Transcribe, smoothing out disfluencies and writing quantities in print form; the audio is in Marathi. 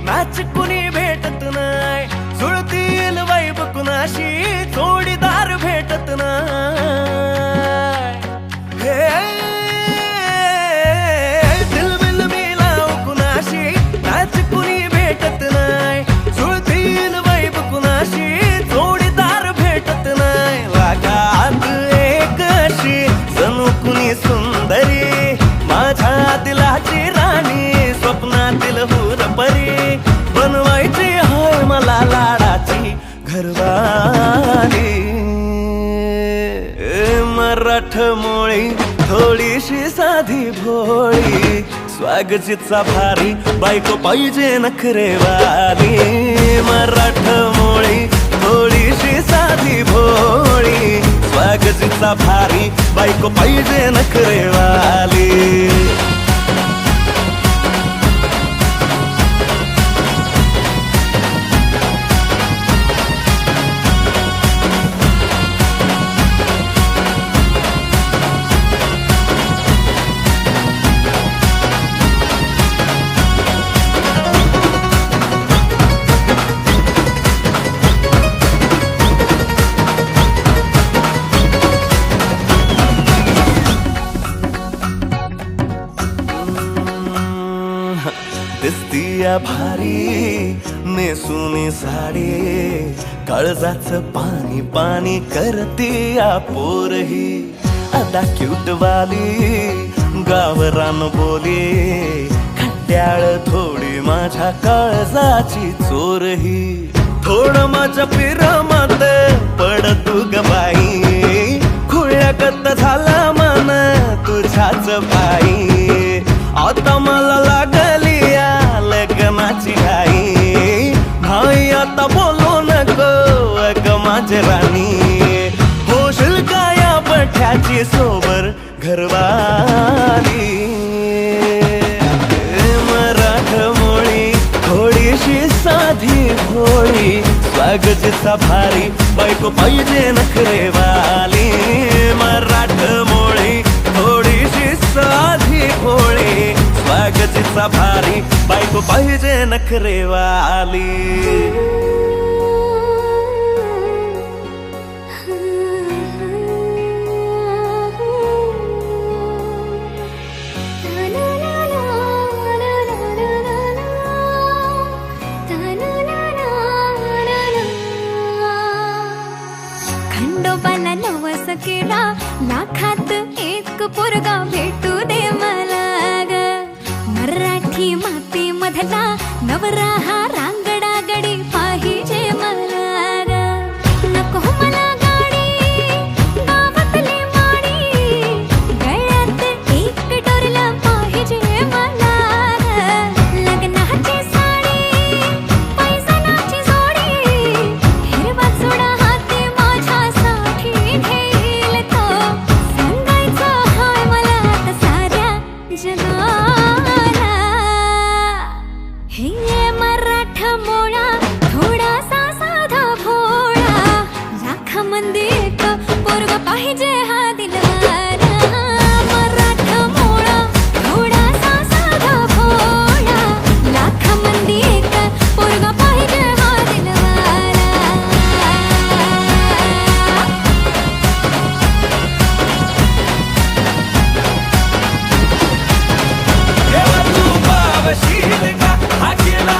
मॅच कुणी भेटत नाय, जुळतील वैब कुणाशी जोडीदार भेटत नाय. दिल बिल मिलाव कुणाशी मॅच कुणी भेटत नाय, जुळतील वैब कुणाशी जोडीदार भेटत नाय. वागात एक अशी जणू कुणी सुंदरी, माझ्या दिलाची राणी, स्वप्नातील हुरपरी, बनवायची हाय मला लाडाची घरवाली. मराठमोळी थोडीशी साधी भोळी, स्वागतीचा भारी बायको पाहिजे नखरेवाली. मराठमोळी थोडीशी साधी भोळी, स्वागतीचा भारी बायको पाहिजे नखरेवाली. दिसतीया भारी नेसुनी साडी, काळजाचं पाणी पाणी करतीया पोरही. अदा क्यूटवाली गावरान बोली, खट्याळ थोडी माझ्या काळजाची चोरही. थोडं माझ्या पिरामात पड तू ग बाई, खुळ्यागत झाला मन तुझ्याच बाई. आता मला लागली या लग्नाची घाई, भाई आता बोलू नको अग माझी राणी. होशील का या पठ्याची सोबर घरवाली. मराठमोळी थोडीशी साधी भोळी, स्वागतीचा भारी बायको पाहिजे नखरेवाली. मराठमोळी थोडीशी साधी भोळी, स्वागतीचा भारी बायको पाहिजे नखरेवाली. खंडोबाला नवस केला, लाखात एक पोरगा भेटू दे मला ग. मराठी माती मधला नवरा हा रांगडा गडी पाहिजे मला ग. नको मला गाडी गावातली माडी, गळ्यात एक डोरला पाहिजे मला ग. लग्नाची साडी पैसनाची जोडी, हिरवा चुडा हाती माझ्यासाठी घेईल तो. सांगायचं हाय मला आता साऱ्या जगाला, हे मराठमोळा थोडासा साधा भोळा, लाखामध्ये एक पोरगा पाहिजे हा दिलवाला. मराठमोळा थोडासा साधा भोळा, लाखामध्ये एक पोरगा पाहिजे हा दिलवाला. देवा तू पावशील का हा केला